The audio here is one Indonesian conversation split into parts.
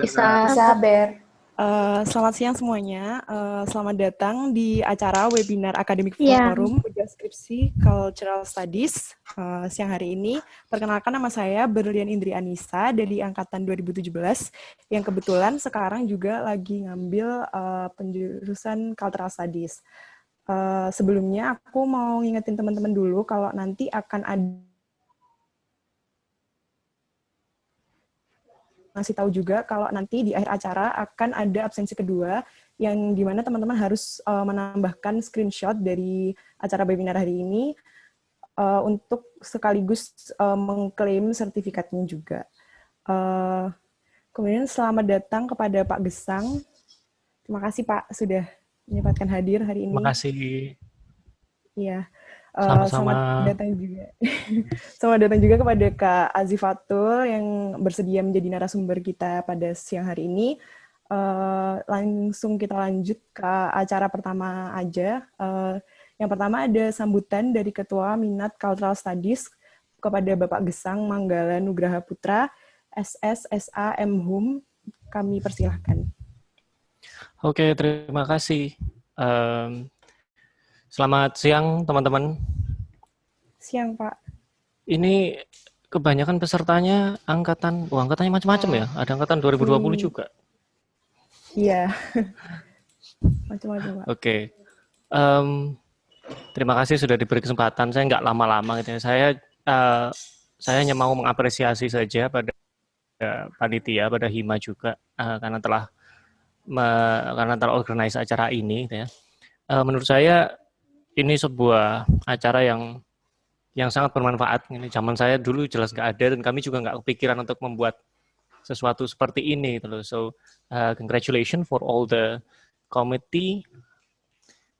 Bisa. Bisa, Ber. Selamat siang semuanya. Selamat datang di acara webinar Academic Iya. Forum Bidang Skripsi Cultural Studies siang hari ini. Perkenalkan, nama saya Berlian Indri Anissa dari angkatan 2017 yang kebetulan sekarang juga lagi ngambil penjurusan Cultural Studies. Sebelumnya aku mau ngingetin teman-teman dulu kalau nanti akan ada ngasih tahu juga kalau nanti di akhir acara akan ada absensi kedua yang dimana teman-teman harus menambahkan screenshot dari acara webinar hari ini untuk sekaligus mengklaim sertifikatnya juga. Kemudian selamat datang kepada Pak Gesang. Terima kasih Pak sudah menyempatkan hadir hari ini. Terima kasih. Iya. Sama-sama. Selamat datang juga. Selamat datang juga kepada Kak Azifatul yang bersedia menjadi narasumber kita pada siang hari ini. Langsung kita lanjut ke acara pertama aja. Yang pertama ada sambutan dari Ketua Minat Cultural Studies kepada Bapak Gesang Manggala Nugraha Putra, SSSA M.Hum. Kami persilahkan. Oke, terima kasih. Selamat siang, teman-teman. Siang, Pak. Ini kebanyakan pesertanya angkatannya macam-macam ya. Ada angkatan 2020 juga. Iya. Macam-macam, Pak. Oke. Terima kasih sudah diberi kesempatan. Saya nggak lama-lama gitu ya. Saya hanya mau mengapresiasi saja pada panitia, pada Hima juga karena telah organize acara ini gitu ya. Menurut saya ini sebuah acara yang sangat bermanfaat. Ini zaman saya dulu jelas nggak ada dan kami juga nggak kepikiran untuk membuat sesuatu seperti ini gitu loh. So congratulations for all the committee,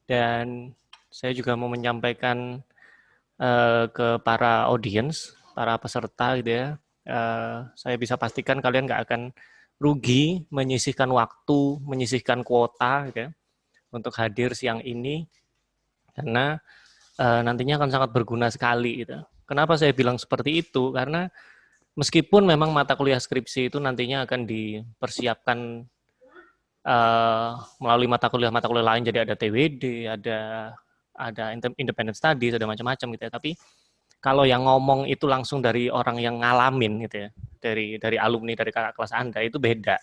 dan saya juga mau menyampaikan ke para audience, para peserta gitu ya. Saya bisa pastikan kalian nggak akan rugi menyisihkan waktu, menyisihkan kuota gitu ya, untuk hadir siang ini. Karena nantinya akan sangat berguna sekali gitu. Kenapa saya bilang seperti itu? Karena meskipun memang mata kuliah skripsi itu nantinya akan dipersiapkan melalui mata kuliah lain, jadi ada TWD, ada independent studies, ada macam-macam gitu ya. Tapi kalau yang ngomong itu langsung dari orang yang ngalamin gitu ya, dari alumni, dari kakak kelas Anda, itu beda.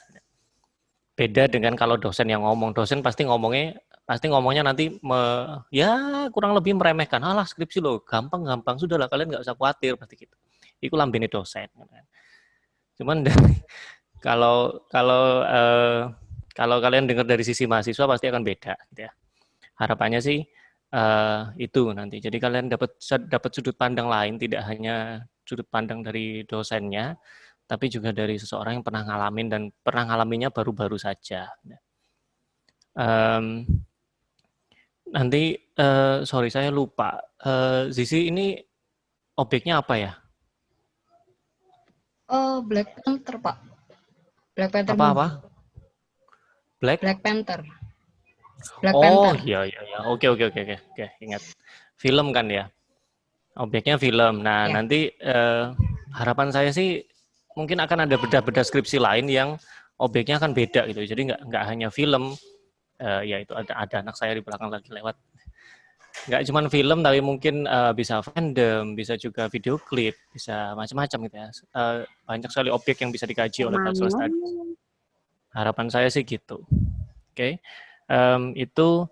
Beda dengan kalau dosen yang ngomong. Dosen pasti ngomongnya nanti ya kurang lebih meremehkan. Alah skripsi lo gampang, sudahlah kalian nggak usah khawatir pasti gitu. Itu lambene dosen. Cuman kalau kalian dengar dari sisi mahasiswa pasti akan beda. Gitu ya. Harapannya sih itu nanti. Jadi kalian dapat sudut pandang lain, tidak hanya sudut pandang dari dosennya, tapi juga dari seseorang yang pernah ngalamin dan pernah ngalaminya baru-baru saja. Nanti, sorry saya lupa, Zizi ini objeknya apa ya? Black Panther, Pak. Black Panther. Apa? Black Panther. Black Panther. Iya. Oke, ingat. Film kan ya? Objeknya film. Nah, ya. Nanti harapan saya sih mungkin akan ada beda-beda skripsi lain yang objeknya akan beda gitu. Jadi nggak hanya film, ya itu ada anak saya di belakang lagi lewat. Nggak cuma film, tapi mungkin bisa fandom, bisa juga video klip, bisa macam-macam gitu ya. Banyak sekali objek yang bisa dikaji oleh cultural studies. Harapan saya sih gitu. Oke. Itu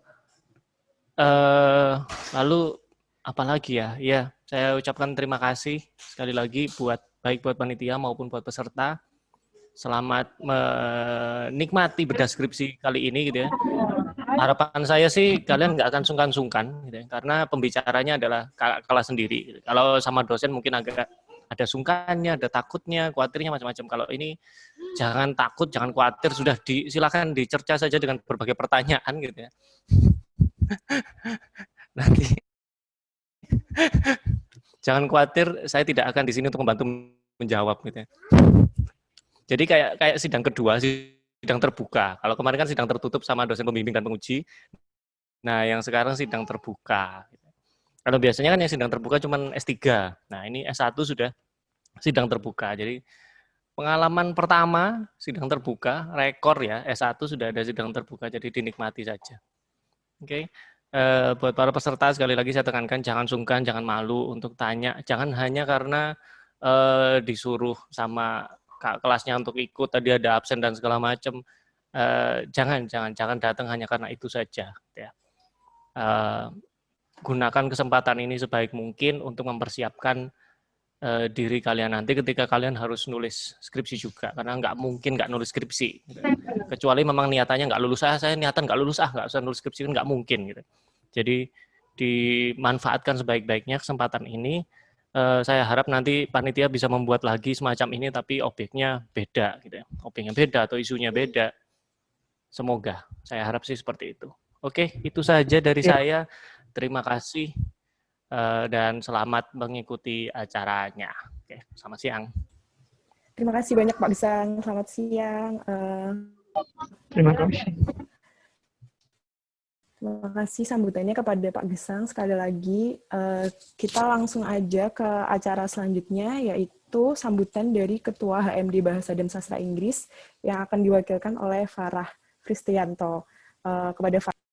lalu apa lagi ya? Ya, saya ucapkan terima kasih sekali lagi baik buat panitia maupun buat peserta. Selamat menikmati bedah skripsi kali ini gitu ya. Harapan saya sih kalian nggak akan sungkan-sungkan gitu ya, karena pembicaranya adalah kakak kelas sendiri. Gitu. Kalau sama dosen mungkin agak ada sungkannya, ada takutnya, khawatirnya macam-macam. Kalau ini jangan takut, jangan khawatir, sudah silakan dicerca saja dengan berbagai pertanyaan gitu ya. Nanti jangan khawatir, saya tidak akan di sini untuk membantu menjawab gitu ya. Jadi kayak sidang kedua, sidang terbuka. Kalau kemarin kan sidang tertutup sama dosen pembimbing dan penguji. Nah, yang sekarang sidang terbuka. Kalau biasanya kan yang sidang terbuka cuma S3. Nah, ini S1 sudah sidang terbuka. Jadi pengalaman pertama sidang terbuka, rekor ya, S1 sudah ada sidang terbuka, jadi dinikmati saja. Oke. Buat para peserta sekali lagi saya tekankan jangan sungkan, jangan malu untuk tanya, jangan hanya karena disuruh sama kak kelasnya untuk ikut, tadi ada absen dan segala macam. Jangan datang hanya karena itu saja. Ya. Gunakan kesempatan ini sebaik mungkin untuk mempersiapkan diri kalian nanti ketika kalian harus nulis skripsi juga, karena nggak mungkin nggak nulis skripsi gitu. Kecuali memang niatannya nggak lulus, saya niatan nggak lulus, nggak usah nulis skripsi, kan nggak mungkin gitu. Jadi dimanfaatkan sebaik-baiknya kesempatan ini. Saya harap nanti panitia bisa membuat lagi semacam ini, tapi objeknya beda gitu ya. Objeknya beda atau isunya beda. Semoga, saya harap sih seperti itu. Oke, itu saja dari saya. Terima kasih. Dan selamat mengikuti acaranya. Oke, selamat siang. Terima kasih banyak Pak Gesang. Selamat siang. Terima kasih. Terima kasih sambutannya kepada Pak Gesang. Sekali lagi, kita langsung aja ke acara selanjutnya, yaitu sambutan dari Ketua HMD Bahasa dan Sastra Inggris yang akan diwakilkan oleh Farah Fristianto. Kepada Farah.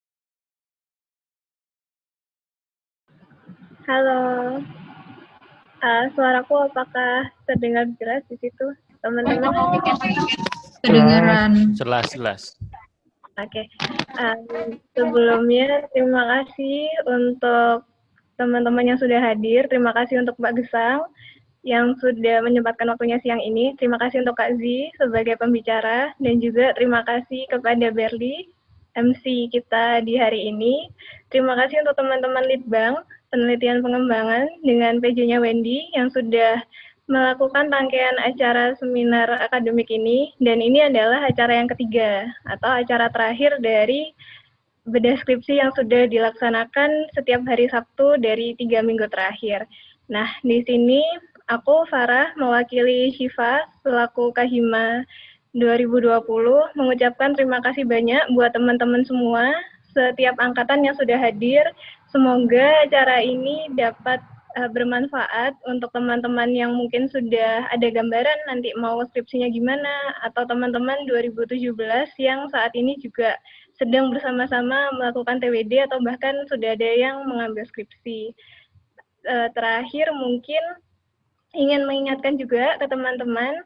Halo, suaraku apakah terdengar jelas di situ, teman-teman? Kedengaran. Jelas. Oke. Sebelumnya terima kasih untuk teman-teman yang sudah hadir. Terima kasih untuk Mbak Gesang yang sudah menyempatkan waktunya siang ini. Terima kasih untuk Kak Zi sebagai pembicara, dan juga terima kasih kepada Berli, MC kita di hari ini. Terima kasih untuk teman-teman Litbang Penelitian Pengembangan dengan PJ-nya Wendy yang sudah melakukan rangkaian acara seminar akademik ini, dan ini adalah acara yang ketiga atau acara terakhir dari bedah skripsi yang sudah dilaksanakan setiap hari Sabtu dari 3 minggu terakhir. Nah, di sini aku, Farah, mewakili Syifa selaku Kahima 2020, mengucapkan terima kasih banyak buat teman-teman semua, setiap angkatan yang sudah hadir. Semoga acara ini dapat bermanfaat untuk teman-teman yang mungkin sudah ada gambaran nanti mau skripsinya gimana, atau teman-teman 2017 yang saat ini juga sedang bersama-sama melakukan TWD atau bahkan sudah ada yang mengambil skripsi. Terakhir mungkin ingin mengingatkan juga ke teman-teman,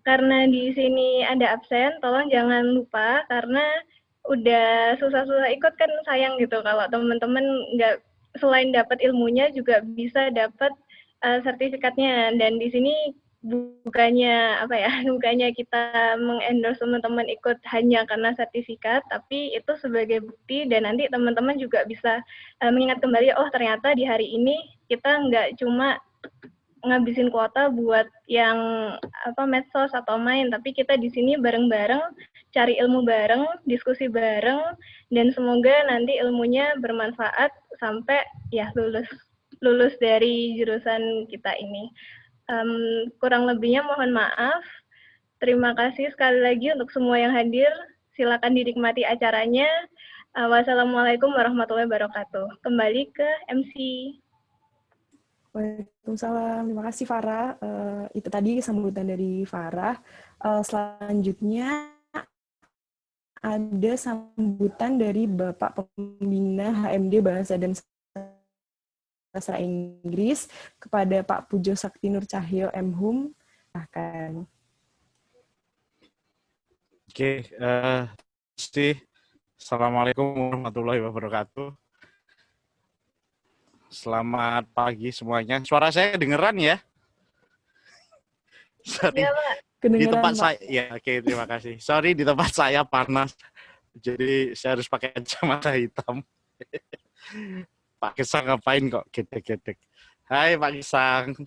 karena di sini ada absen, tolong jangan lupa, karena udah susah-susah ikut kan sayang gitu kalau teman-teman nggak, selain dapat ilmunya juga bisa dapat sertifikatnya. Dan di sini bukannya bukannya kita mengendorse teman-teman ikut hanya karena sertifikat, tapi itu sebagai bukti, dan nanti teman-teman juga bisa mengingat kembali, oh ternyata di hari ini kita nggak cuma ngabisin kuota buat yang medsos atau main, tapi kita di sini bareng-bareng cari ilmu bareng, diskusi bareng, dan semoga nanti ilmunya bermanfaat sampai ya lulus dari jurusan kita ini. Kurang lebihnya mohon maaf. Terima kasih sekali lagi untuk semua yang hadir. Silakan dinikmati acaranya. Wassalamualaikum warahmatullahi wabarakatuh. Kembali ke MC. Waalaikumsalam. Terima kasih Farah. Itu tadi sambutan dari Farah. Selanjutnya ada sambutan dari Bapak Pembina HMD Bahasa dan Sastra Inggris kepada Pak Pujo Sakti Nur Cahyo MHum. Silahkan. Oke, Assalamualaikum warahmatullahi wabarakatuh. Selamat pagi semuanya. Suara saya kedengeran ya? Sorry, Ya, Pak. di tempat saya, ya oke, terima kasih. Sorry, di tempat saya panas, jadi saya harus pakai kacamata hitam. Pak Gesang ngapain kok gedek-gedek? Hai Pak Gesang.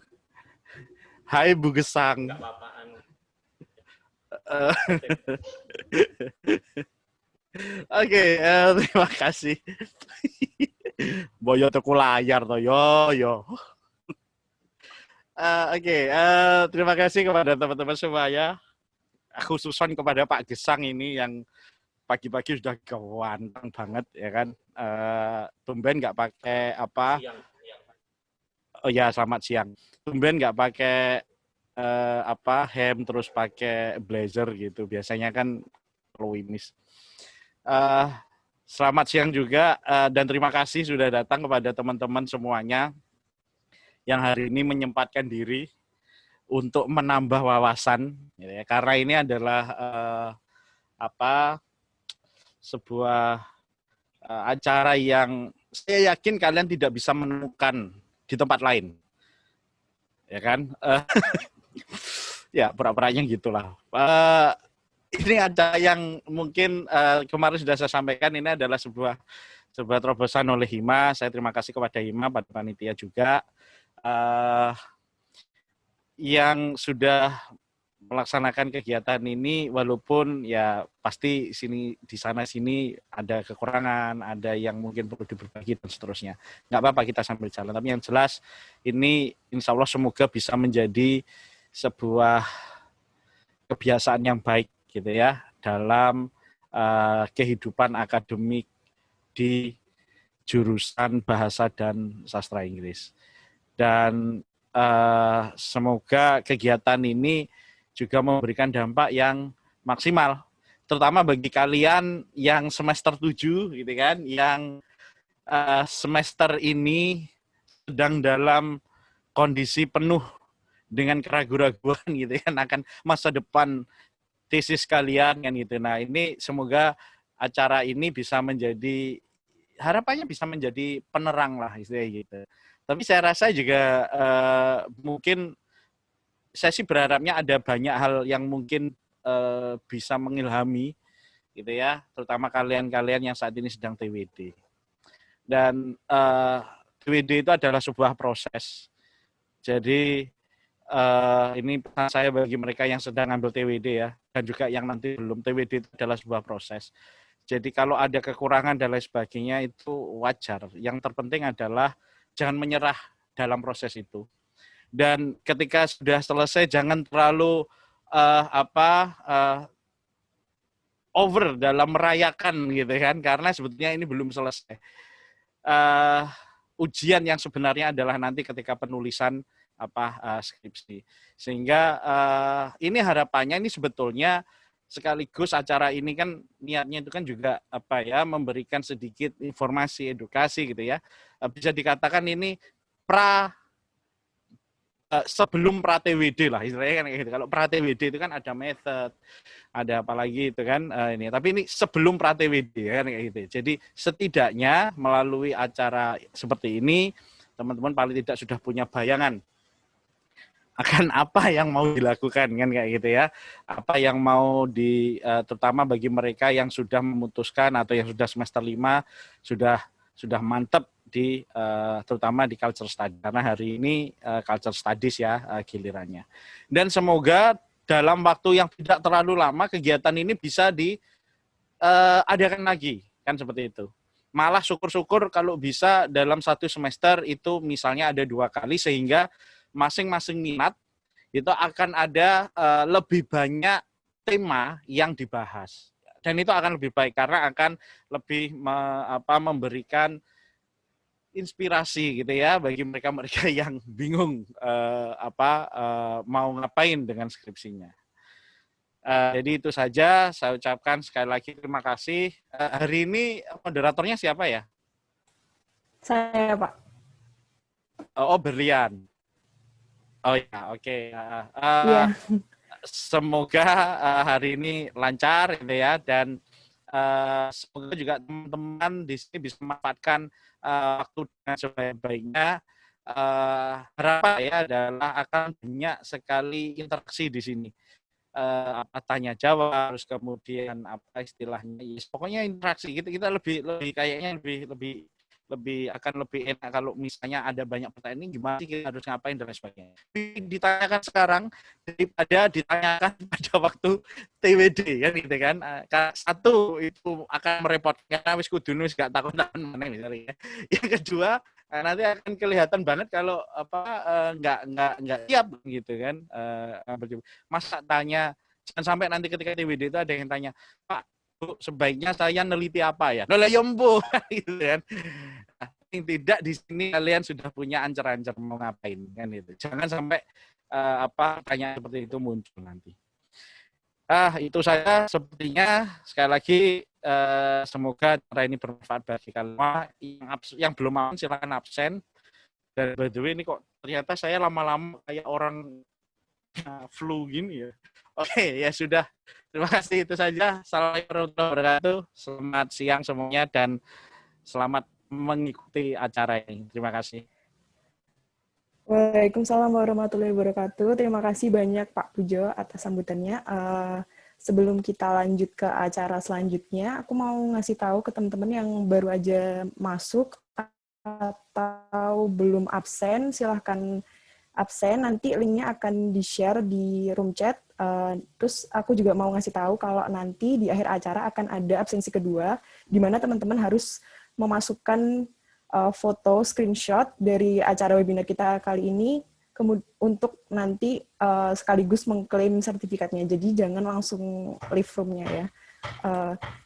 Hai Bu Gesang. Nggak apa-apaan. Oke, terima kasih. Boyo tuku layar toh, yo. Oke, terima kasih kepada teman-teman semuanya. Khususan kepada Pak Gesang ini yang pagi-pagi sudah ganteng banget ya kan. Tumben nggak pakai apa? Siang. Oh ya, selamat siang. Tumben nggak pakai hem terus pakai blazer gitu. Biasanya kan Louis. Selamat siang juga dan terima kasih sudah datang kepada teman-teman semuanya yang hari ini menyempatkan diri untuk menambah wawasan, ya, karena ini adalah sebuah acara yang saya yakin kalian tidak bisa menemukan di tempat lain, ya kan? Ya pura-puranya gitulah. Ini ada yang mungkin kemarin sudah saya sampaikan, ini adalah sebuah terobosan oleh Hima. Saya terima kasih kepada Hima, pada panitia juga yang sudah melaksanakan kegiatan ini, walaupun ya pasti di sana sini ada kekurangan, ada yang mungkin perlu diperbaiki dan seterusnya. Nggak apa-apa, kita sambil jalan. Tapi yang jelas ini insya Allah semoga bisa menjadi sebuah kebiasaan yang baik gitu ya dalam kehidupan akademik di jurusan Bahasa dan Sastra Inggris. Dan semoga kegiatan ini juga memberikan dampak yang maksimal, terutama bagi kalian yang semester 7 gitu kan, yang semester ini sedang dalam kondisi penuh dengan keraguan-raguan gitu kan akan masa depan tesis kalian kan gitu. Nah, ini semoga acara ini bisa menjadi, harapannya bisa menjadi penerang lah istilahnya gitu. Tapi saya rasa juga mungkin saya sih berharapnya ada banyak hal yang mungkin bisa mengilhami gitu ya, terutama kalian-kalian yang saat ini sedang TWD. Dan TWD itu adalah sebuah proses. Jadi ini pesan saya bagi mereka yang sedang ambil TWD ya, dan juga yang nanti belum TWD, itu adalah sebuah proses. Jadi kalau ada kekurangan dan lain sebagainya itu wajar. Yang terpenting adalah jangan menyerah dalam proses itu. Dan ketika sudah selesai jangan terlalu over dalam merayakan gitu kan, karena sebetulnya ini belum selesai. Ujian yang sebenarnya adalah nanti ketika penulisan skripsi. Sehingga ini harapannya ini sebetulnya sekaligus acara ini kan niatnya itu kan juga memberikan sedikit informasi, edukasi gitu ya. Bisa dikatakan ini sebelum pra TWD lah istilahnya kan gitu. Kalau pra TWD itu kan ada method, ada apa lagi itu kan ini. Tapi ini sebelum pra TWD kan kayak gitu. Jadi setidaknya melalui acara seperti ini teman-teman paling tidak sudah punya bayangan akan apa yang mau dilakukan kan kayak gitu ya. Apa yang mau terutama bagi mereka yang sudah memutuskan atau yang sudah semester 5 sudah mantap terutama di culture study, karena hari ini culture studies ya gilirannya. Dan semoga dalam waktu yang tidak terlalu lama kegiatan ini bisa diadakan lagi kan seperti itu. Malah syukur-syukur kalau bisa dalam satu semester itu misalnya ada 2 kali, sehingga masing-masing minat itu akan ada lebih banyak tema yang dibahas, dan itu akan lebih baik karena akan lebih memberikan inspirasi gitu ya bagi mereka yang bingung mau ngapain dengan skripsinya. Jadi itu saja saya ucapkan sekali lagi terima kasih. Hari ini moderatornya siapa ya? Saya, Pak. Oh, Berlian. Oh ya, oke. Iya. Semoga hari ini lancar gitu ya, dan semoga juga teman-teman di sini bisa memanfaatkan waktu dengan sebaik-baiknya. Harapan ya adalah akan banyak sekali interaksi di sini. Tanya jawab, terus kemudian apa istilahnya, pokoknya interaksi kita lebih kayaknya lebih akan lebih enak kalau misalnya ada banyak pertanyaan, ini gimana sih kita harus ngapain dan lain sebagainya. Ditanyakan sekarang daripada ditanyakan pada waktu TWD kan gitu kan. Satu itu akan merepotkan karena wis kudune wis gak takon-takon mana misalnya. Yang kedua nanti akan kelihatan banget kalau nggak siap gitu kan. Masa tanya, jangan sampai nanti ketika TWD itu ada yang tanya, Pak, Bu, sebaiknya saya neliti apa ya? Lah ya mbo gitu kan. Tidak, di sini kalian sudah punya ancer-ancer mau ngapain kan itu. Jangan sampai pertanyaan seperti itu muncul nanti. Itu saja sepertinya. Sekali lagi semoga acara ini bermanfaat bagi kalian semua. Yang belum absen silakan absen. Dan by the way ini kok ternyata saya lama-lama kayak orang flu gini ya. Oke, ya sudah. Terima kasih, itu saja. Assalamualaikum warahmatullahi wabarakatuh. Selamat siang semuanya dan selamat mengikuti acara ini. Terima kasih. Waalaikumsalam warahmatullahi wabarakatuh. Terima kasih banyak Pak Pujo atas sambutannya. Sebelum kita lanjut ke acara selanjutnya, aku mau ngasih tahu ke teman-teman yang baru aja masuk atau belum absen, silahkan absen. Nanti linknya akan di-share di room chat. Terus aku juga mau ngasih tahu kalau nanti di akhir acara akan ada absensi kedua, di mana teman-teman harus memasukkan foto screenshot dari acara webinar kita kali ini untuk nanti sekaligus mengklaim sertifikatnya. Jadi jangan langsung leave room-nya ya.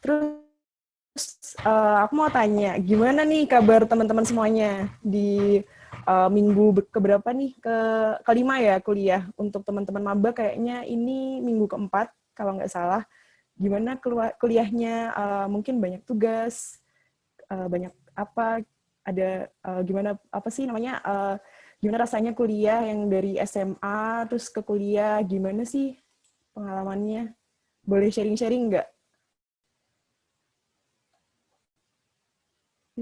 Terus aku mau tanya, gimana nih kabar teman-teman semuanya di minggu keberapa nih? Kelima ya kuliah. Untuk teman-teman maba kayaknya ini minggu keempat kalau nggak salah. Gimana kuliahnya? Mungkin banyak tugas, banyak apa? Ada gimana apa sih namanya? Gimana rasanya kuliah yang dari SMA terus ke kuliah? Gimana sih pengalamannya? Boleh sharing-sharing nggak?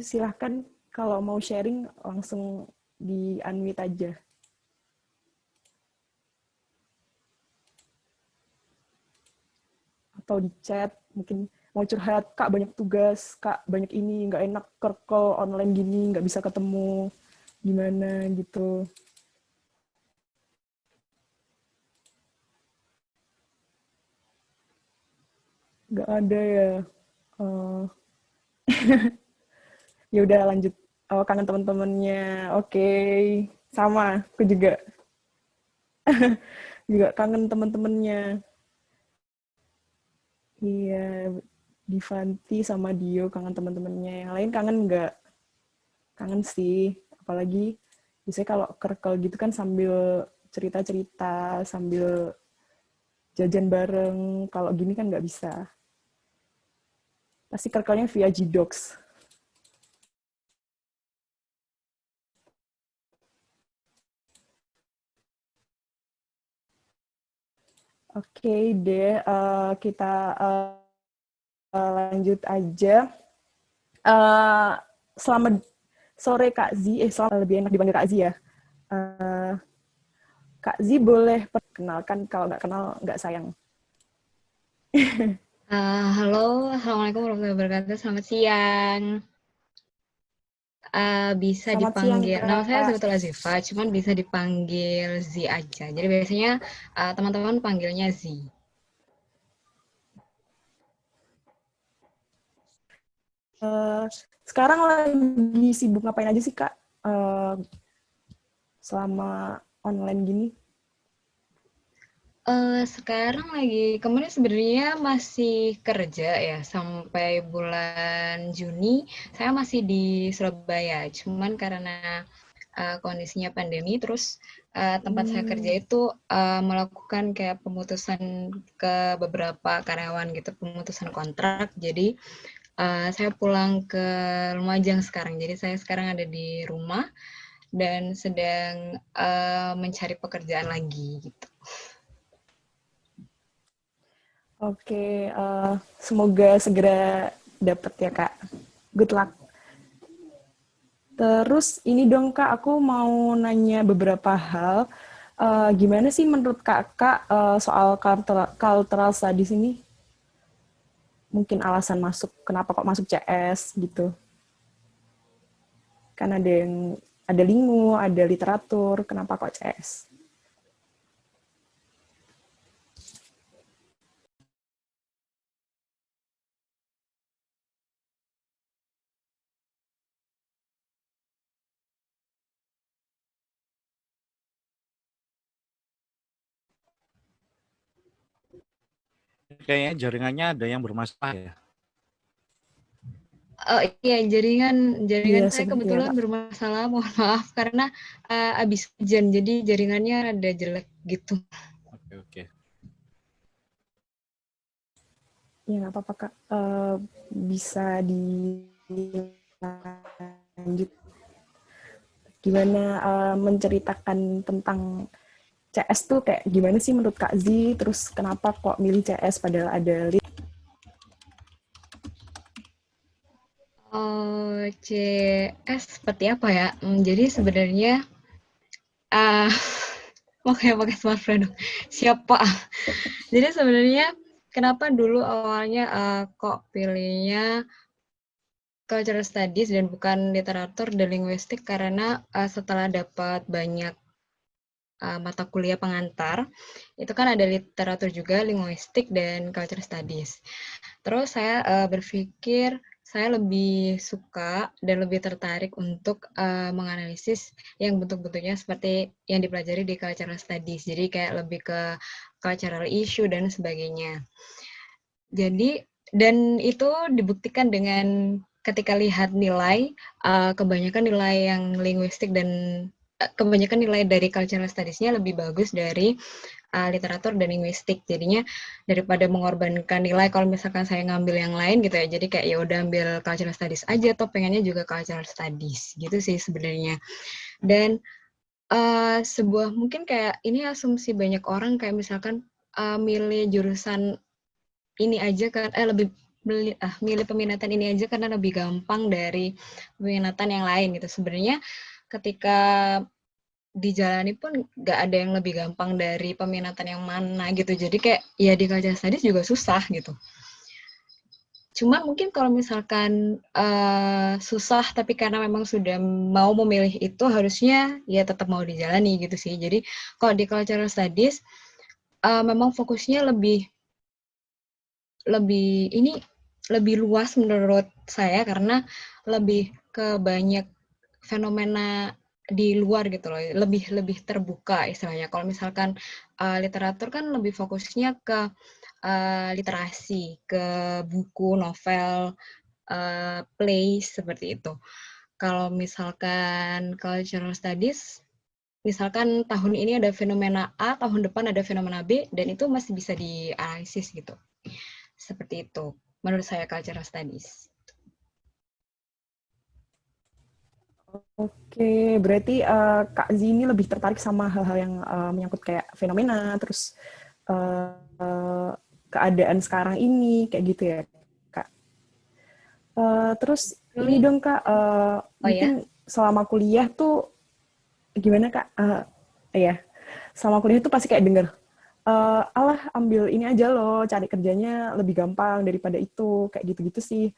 Silahkan kalau mau sharing langsung di unmute aja. Atau di chat, mungkin mau curhat, Kak banyak tugas, Kak banyak ini, nggak enak kerkel online gini, nggak bisa ketemu, gimana gitu. Nggak ada ya. Ya udah lanjut. Kangen teman-temannya. Oke. Sama, aku juga. Juga kangen teman-temannya. Iya, Divanti sama Dio kangen teman-temannya. Yang lain kangen nggak? Kangen sih. Apalagi biasanya kalau kerkel gitu kan sambil cerita-cerita, sambil jajan bareng. Kalau gini kan nggak bisa. Pasti kerkelnya via Gdocs. Oke deh, kita lanjut aja. Selamat sore Kak Zi, selamat lebih enak dipanggil Kak Zi ya. Kak Zi boleh perkenalkan, kalau nggak kenal nggak sayang. Halo, Assalamualaikum warahmatullahi wabarakatuh. Selamat siang. Bisa Selamat siang dipanggil, nama saya Kak. sebetulnya Ziva, cuman bisa dipanggil Z aja. Jadi biasanya teman-teman panggilnya Z. Sekarang lagi sibuk ngapain aja sih Kak? Selama online gini? Sekarang kemarin sebenarnya masih kerja ya, sampai bulan Juni saya masih di Surabaya. Cuman karena kondisinya pandemi, terus tempat saya kerja itu melakukan kayak pemutusan ke beberapa karyawan gitu, pemutusan kontrak. Jadi saya pulang ke Lumajang sekarang. Jadi saya sekarang ada di rumah dan sedang mencari pekerjaan lagi gitu. Oke, semoga segera dapat ya Kak. Good luck. Terus ini dong Kak, aku mau nanya beberapa hal. Gimana sih menurut Kakak soal cultural studies ini? Mungkin alasan masuk, kenapa kok masuk CS gitu. Kan ada lingu, ada literatur, kenapa kok CS? Kayaknya jaringannya ada yang bermasalah ya. Iya, jaringan Iya, saya iya, kebetulan Kak. bermasalah, mohon maaf karena abis hujan, jadi jaringannya rada jelek gitu. Oke. Ya, nggak apa-apa, Kak. Bisa dilanjut. Gimana menceritakan tentang CS tuh kayak gimana sih menurut Kak Z? Terus kenapa kok milih CS padahal ada Oh, CS seperti apa ya? Jadi sebenarnya uh, makanya pakai smartphone dong. Siapa? Jadi sebenarnya kenapa dulu awalnya kok pilihnya Cultural Studies dan bukan literatur dan linguistik, karena setelah dapat banyak mata kuliah pengantar, itu kan ada literatur juga, linguistik, dan cultural studies. Terus saya berpikir saya lebih suka dan lebih tertarik untuk menganalisis yang bentuk-bentuknya seperti yang dipelajari di cultural studies. Jadi kayak lebih ke cultural issue dan sebagainya. Jadi, dan itu dibuktikan dengan ketika lihat nilai, kebanyakan nilai yang linguistik dan kebanyakan nilai dari cultural studies-nya lebih bagus dari literatur dan linguistik. Jadinya daripada mengorbankan nilai kalau misalkan saya ngambil yang lain gitu ya. Jadi kayak ya udah ambil cultural studies aja, atau pengennya juga cultural studies gitu sih sebenarnya. Dan sebuah mungkin kayak ini asumsi banyak orang kayak misalkan milih jurusan ini aja kan milih peminatan ini aja karena lebih gampang dari peminatan yang lain gitu. Sebenarnya ketika dijalani pun nggak ada yang lebih gampang dari peminatan yang mana gitu. Jadi kayak ya di cultural studies juga susah gitu. Cuma mungkin kalau misalkan susah tapi karena memang sudah mau memilih itu, harusnya ya tetap mau dijalani gitu sih. Jadi kalau di cultural studies memang fokusnya lebih luas menurut saya, karena lebih ke banyak fenomena di luar gitu loh, lebih terbuka istilahnya. Kalau misalkan literatur kan lebih fokusnya ke literasi, ke buku, novel, play seperti itu. Kalau misalkan cultural studies, misalkan tahun ini ada fenomena A, tahun depan ada fenomena B, dan itu masih bisa dianalisis gitu. Seperti itu, menurut saya cultural studies. Oke, berarti Kak Z ini lebih tertarik sama hal-hal yang menyangkut kayak fenomena, terus keadaan sekarang ini, kayak gitu ya, Kak. Terus ini dong, Kak, mungkin selama kuliah tuh gimana, Kak? Ya, selama kuliah tuh pasti kayak denger, alah ambil ini aja loh, cari kerjanya lebih gampang daripada itu, kayak gitu-gitu sih.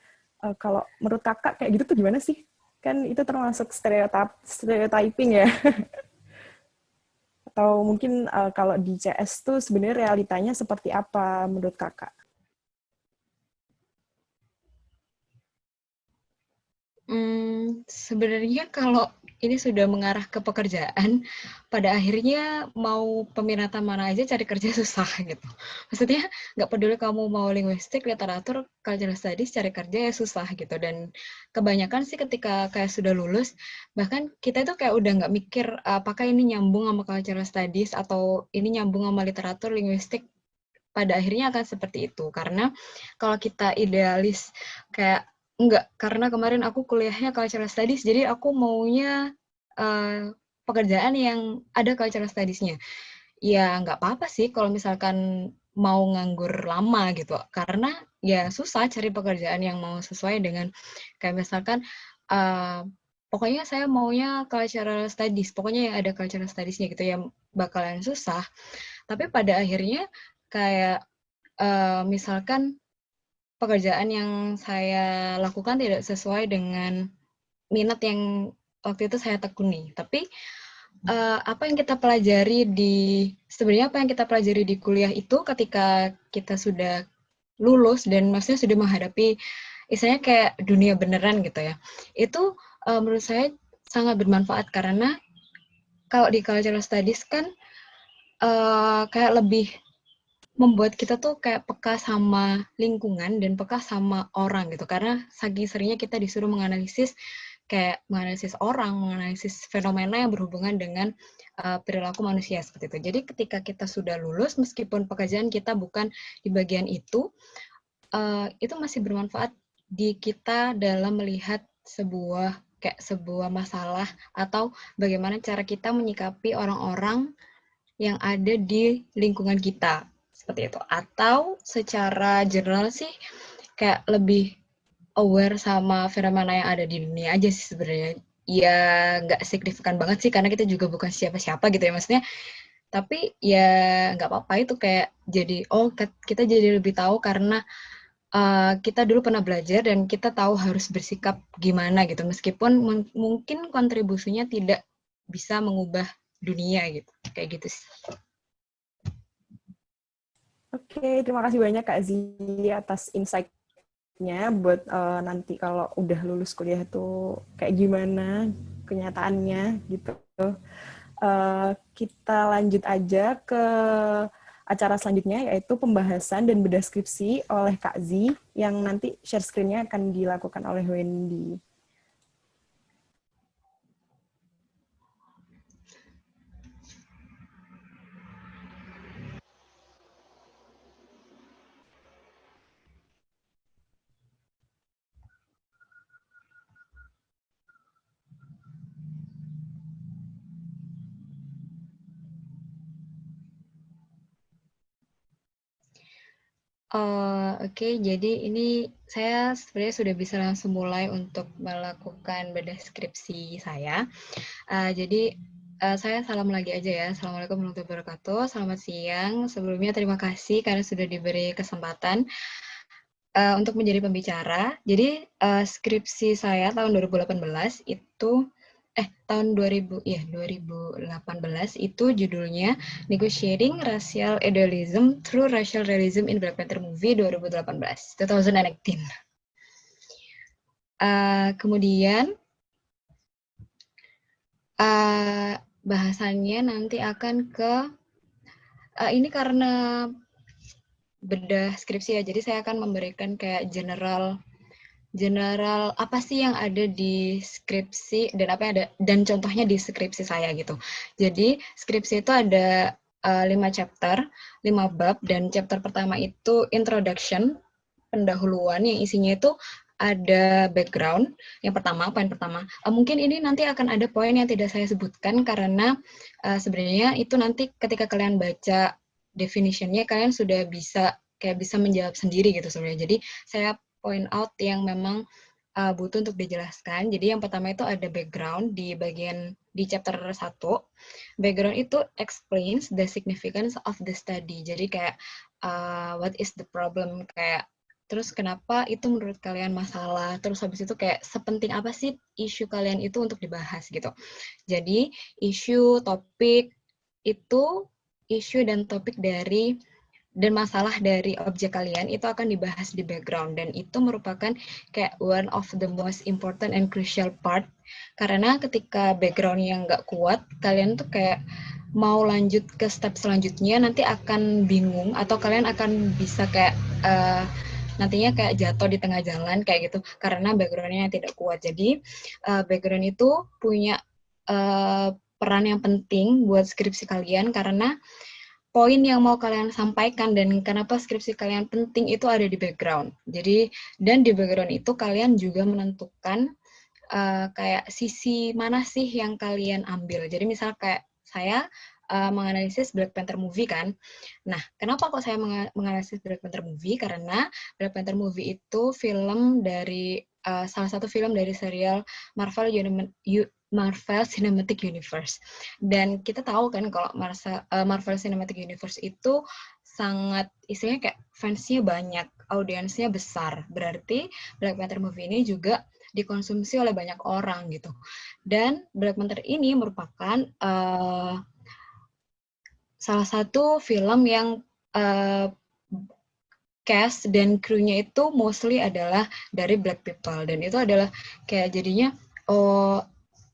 Kalau menurut Kakak kayak gitu tuh gimana sih? Kan itu termasuk stereotyping ya. Atau mungkin kalau di CS tuh sebenarnya realitanya seperti apa menurut Kakak? Sebenarnya kalau ini sudah mengarah ke pekerjaan, pada akhirnya mau peminatan mana aja cari kerja susah gitu. Maksudnya nggak peduli kamu mau linguistik, literatur, cultural studies, cari kerja ya susah gitu. Dan kebanyakan sih ketika kayak sudah lulus, bahkan kita tuh kayak udah nggak mikir apakah ini nyambung sama cultural studies atau ini nyambung sama literatur, linguistik. Pada akhirnya akan seperti itu. Karena kalau kita idealis kayak enggak, karena kemarin aku kuliahnya cultural studies, jadi aku maunya pekerjaan yang ada cultural studies-nya. Ya nggak apa-apa sih kalau misalkan mau nganggur lama gitu, karena ya susah cari pekerjaan yang mau sesuai dengan kayak misalkan pokoknya saya maunya cultural studies, pokoknya yang ada cultural studies-nya gitu, yang bakalan susah. Tapi pada akhirnya kayak misalkan pekerjaan yang saya lakukan tidak sesuai dengan minat yang waktu itu saya tekuni. Tapi apa yang kita pelajari sebenarnya apa yang kita pelajari di kuliah itu ketika kita sudah lulus dan maksudnya sudah menghadapi istilahnya kayak dunia beneran gitu ya. Itu menurut saya sangat bermanfaat, karena kalau di cultural studies kan kayak lebih membuat kita tuh kayak peka sama lingkungan dan peka sama orang gitu. Karena saking seringnya kita disuruh menganalisis orang, menganalisis fenomena yang berhubungan dengan perilaku manusia seperti itu. Jadi ketika kita sudah lulus, meskipun pekerjaan kita bukan di bagian itu masih bermanfaat di kita dalam melihat sebuah masalah atau bagaimana cara kita menyikapi orang-orang yang ada di lingkungan kita seperti itu. Atau secara general sih kayak lebih aware sama fenomena yang ada di dunia aja sih sebenarnya. Ya nggak signifikan banget sih karena kita juga bukan siapa-siapa gitu ya maksudnya. Tapi ya nggak apa-apa itu kayak jadi kita jadi lebih tahu karena kita dulu pernah belajar dan kita tahu harus bersikap gimana gitu meskipun mungkin kontribusinya tidak bisa mengubah dunia gitu kayak gitu sih. Oke, terima kasih banyak Kak Zi atas insight-nya buat nanti kalau udah lulus kuliah itu kayak gimana kenyataannya gitu. Kita lanjut aja ke acara selanjutnya yaitu pembahasan dan bedah skripsi oleh Kak Zi yang nanti share screen-nya akan dilakukan oleh Wendy. Oke, jadi ini saya sebenarnya sudah bisa langsung mulai untuk melakukan bedah skripsi saya. Jadi saya salam lagi aja ya. Assalamualaikum warahmatullahi wabarakatuh. Selamat siang. Sebelumnya terima kasih karena sudah diberi kesempatan untuk menjadi pembicara. Jadi skripsi saya tahun 2018 itu tahun 2018 itu judulnya Negotiating Racial Idealism Through Racial Realism in Black Panther Movie 2018. Kemudian bahasannya nanti akan ke ini karena bedah skripsi ya, jadi saya akan memberikan kayak general apa sih yang ada di skripsi dan apa yang ada dan contohnya di skripsi saya gitu. Jadi skripsi itu ada 5 chapter, 5 bab, dan chapter pertama itu introduction, pendahuluan yang isinya itu ada background. Yang pertama, poin pertama. Mungkin ini nanti akan ada poin yang tidak saya sebutkan karena sebenarnya itu nanti ketika kalian baca definition-nya kalian sudah bisa menjawab sendiri gitu sebenarnya. Jadi saya point out yang memang butuh untuk dijelaskan. Jadi yang pertama itu ada background di chapter 1. Background itu explains the significance of the study. Jadi kayak what is the problem, kayak terus kenapa itu menurut kalian masalah, terus habis itu kayak sepenting apa sih isu kalian itu untuk dibahas gitu. Jadi isu, topik itu, isu dan topik dan masalah dari objek kalian itu akan dibahas di background, dan itu merupakan kayak one of the most important and crucial part, karena ketika background yang nggak kuat, kalian tuh kayak mau lanjut ke step selanjutnya nanti akan bingung, atau kalian akan bisa kayak nantinya kayak jatuh di tengah jalan kayak gitu, karena background-nya yang tidak kuat. Jadi background itu punya peran yang penting buat skripsi kalian, karena poin yang mau kalian sampaikan dan kenapa skripsi kalian penting itu ada di background. Jadi, dan di background itu kalian juga menentukan kayak sisi mana sih yang kalian ambil. Jadi misal kayak saya menganalisis Black Panther movie kan. Nah, kenapa kok saya menganalisis Black Panther movie? Karena Black Panther movie itu film dari salah satu film dari serial Marvel Cinematic Universe. Dan kita tahu kan kalau Marvel Cinematic Universe itu sangat, istilahnya kayak fansnya banyak, audiensnya besar. Berarti Black Panther movie ini juga dikonsumsi oleh banyak orang gitu. Dan Black Panther ini merupakan salah satu film yang cast dan krunya itu mostly adalah dari black people, dan itu adalah kayak jadinya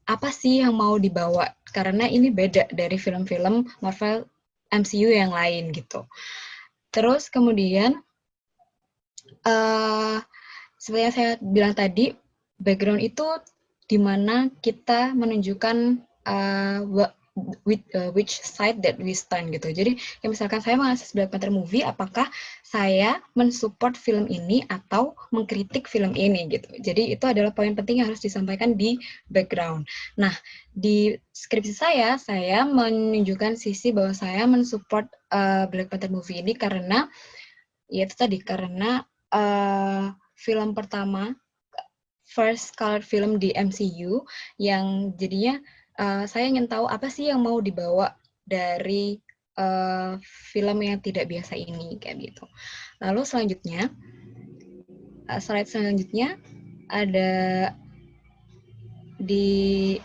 apa sih yang mau dibawa, karena ini beda dari film-film Marvel MCU yang lain gitu. Terus kemudian seperti yang saya bilang tadi, background itu di mana kita menunjukkan which side that we stand gitu. Jadi misalkan saya mengakses Black Panther movie, apakah saya mensupport film ini atau mengkritik film ini gitu. Jadi itu adalah poin penting yang harus disampaikan di background. Nah, di skripsi saya menunjukkan sisi bahwa saya mensupport Black Panther movie ini karena ya itu tadi, karena film pertama, first colored film di MCU, yang jadinya saya ingin tahu apa sih yang mau dibawa dari film yang tidak biasa ini, kayak gitu. Lalu selanjutnya, slide selanjutnya ada di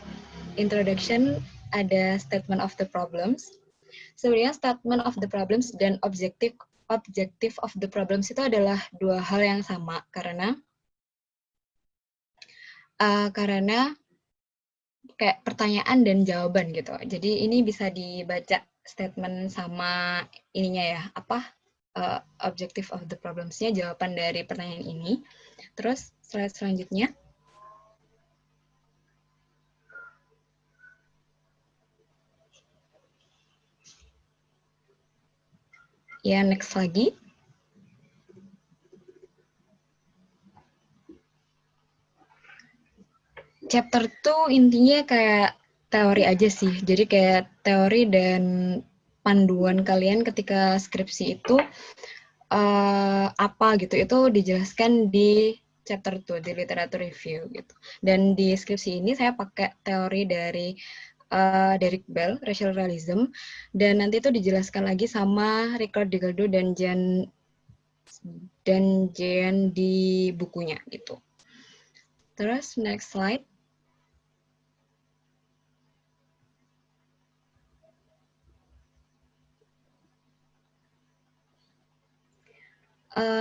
introduction ada statement of the problems. Sebenarnya statement of the problems dan objective of the problems itu adalah dua hal yang sama karena kayak pertanyaan dan jawaban gitu. Jadi ini bisa dibaca statement sama ininya ya, objective of the problems-nya, jawaban dari pertanyaan ini. Terus slide selanjutnya. Ya, next lagi. Chapter 2 intinya kayak teori aja sih. Jadi kayak teori dan panduan kalian ketika skripsi itu apa gitu. Itu dijelaskan di chapter 2, di literature review gitu. Dan di skripsi ini saya pakai teori dari Derek Bell, racial realism, dan nanti itu dijelaskan lagi sama Ricardo Delgado dan Jen di bukunya gitu. Terus next slide.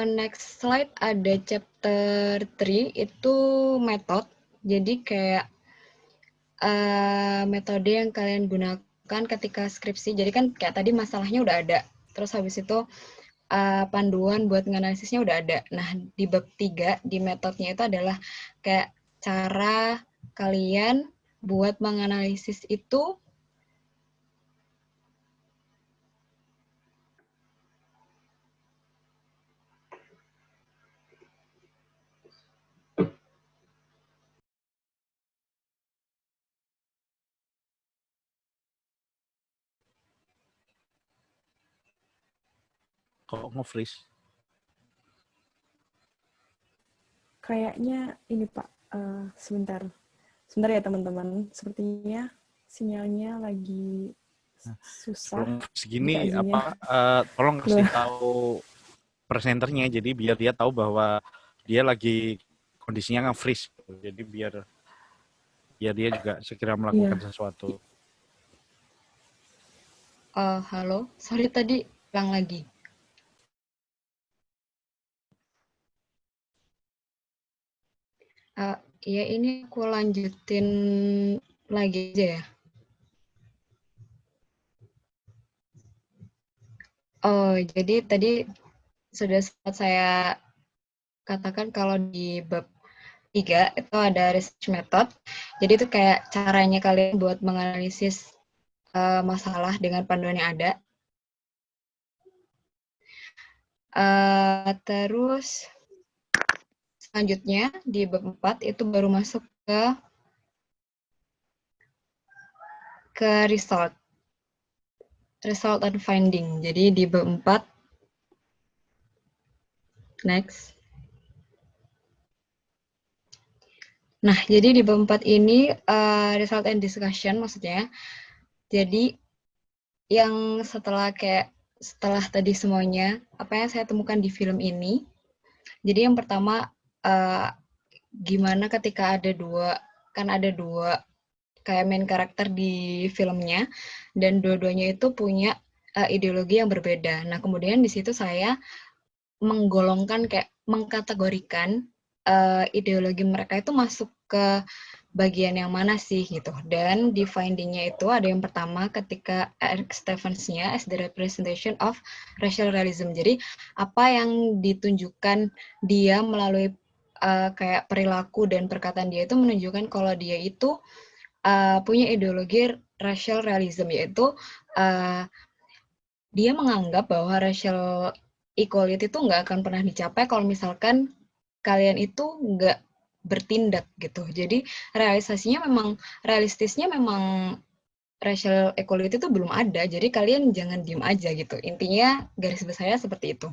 Next slide ada chapter 3 itu metode. Jadi kayak metode yang kalian gunakan ketika skripsi. Jadi kan kayak tadi masalahnya udah ada. Terus habis itu panduan buat menganalisisnya udah ada. Nah, di bab 3 di metodenya itu adalah kayak cara kalian buat menganalisis itu Kok nge-freeze? Kayaknya ini Pak, sebentar ya teman-teman. Sepertinya sinyalnya lagi susah. Segini buka tolong kasih tahu presenternya, jadi biar dia tahu bahwa dia lagi kondisinya nge-freeze. Jadi biar dia juga segera melakukan sesuatu. Halo, sorry tadi ulang lagi. Ya ini aku lanjutin lagi aja ya. Oh, jadi tadi sudah sempat saya katakan kalau di bab 3 itu ada research method. Jadi itu kayak caranya kalian buat menganalisis masalah dengan panduan yang ada. Terus selanjutnya di bab 4 itu baru masuk ke result and finding. Jadi di bab 4 next. Nah, jadi di bab 4 ini result and discussion maksudnya. Jadi yang setelah tadi semuanya, apa yang saya temukan di film ini. Jadi yang pertama gimana ketika ada dua kayak main karakter di filmnya, dan dua-duanya itu punya ideologi yang berbeda. Nah, kemudian di situ saya mengkategorikan ideologi mereka itu masuk ke bagian yang mana sih gitu. Dan di findingnya itu ada yang pertama ketika Eric Stevens-nya as the representation of racial realism. Jadi apa yang ditunjukkan dia melalui kayak perilaku dan perkataan dia itu menunjukkan kalau dia itu punya ideologi racial realism, yaitu dia menganggap bahwa racial equality itu nggak akan pernah dicapai kalau misalkan kalian itu nggak bertindak gitu. Jadi realistisnya memang racial equality itu belum ada, jadi kalian jangan diem aja gitu. Intinya garis besarnya seperti itu.